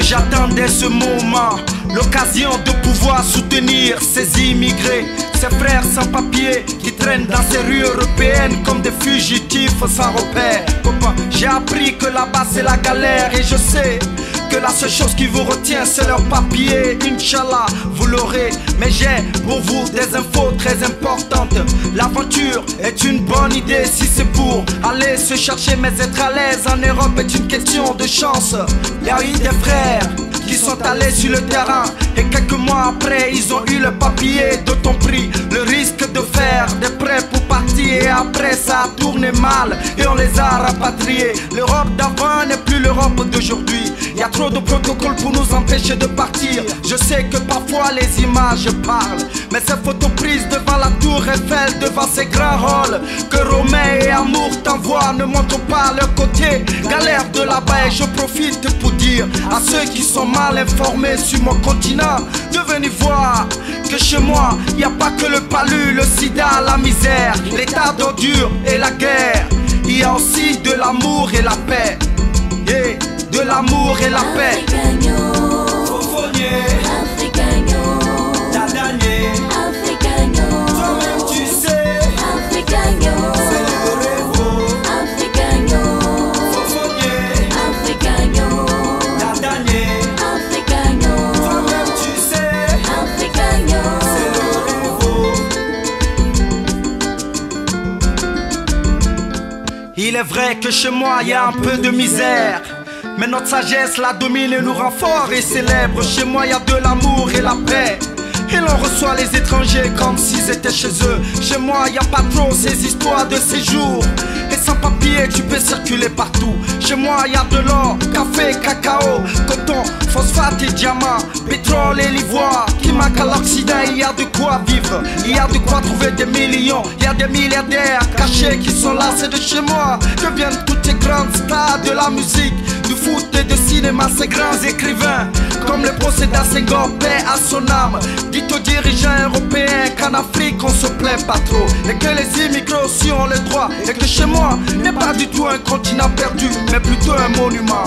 j'attendais ce moment, l'occasion de pouvoir soutenir ces immigrés, ces frères sans papier qui traînent dans ces rues européennes comme des fugitifs sans repère. J'ai appris que là-bas c'est la galère et je sais que la seule chose qui vous retient c'est leur papier. Inch'Allah vous l'aurez, mais j'ai pour vous des infos très importantes. L'aventure est une bonne idée si c'est pour aller se chercher, mais être à l'aise en Europe est une question de chance. Il y a eu des frères qui sont allés sur le terrain et quelques mois après ils ont eu le papier, d'autant pris le risque de faire des prêts pour partir et après ça a tourné mal et on les a rapatriés. L'Europe d'avant n'est plus l'Europe d'aujourd'hui. Il y a trop de protocoles pour nous empêcher de partir. Je sais que parfois les images parlent, mais ces photos prises devant la tour Eiffel, devant ces grands halls que Romain et Amour t'envoient ne montrent pas leur côté galère de là-bas. Et je profite pour dire à ceux qui sont mal informés sur mon continent de venir voir que chez moi il n'y a pas que le palu, le sida, la misère, l'état d'ordure et la guerre. Il y a aussi de l'amour et la paix, yeah, de l'amour et la paix. Fofonier, Dadanier, toi-même tu sais, c'est le révo. Fofonier, Dadanier, toi-même tu sais, c'est le révo. Il est vrai que chez moi il y a un peu de misère, mais notre sagesse la domine et nous rend forts et célèbres. Chez moi y a de l'amour et la paix, et l'on reçoit les étrangers comme s'ils étaient chez eux. Chez moi y a pas trop ces histoires de séjour, et sans papier tu peux circuler partout. Chez moi y a de l'or, café, cacao, coton, phosphate et diamant, pétrole et l'ivoire qui manque à l'Occident. Il y a de quoi vivre, il y a de quoi trouver des millions. Il y a des milliardaires cachés qui sont là, c'est de chez moi que viennent toutes les grandes stars de la musique, du foot et du cinéma, ces grands écrivains comme le procédé Senghor, paix à son âme. Dites aux dirigeants européens qu'en Afrique on se plaît pas trop, et que les immigrés aussi ont le droit, et que chez moi n'est pas du tout un continent perdu, mais plutôt un monument.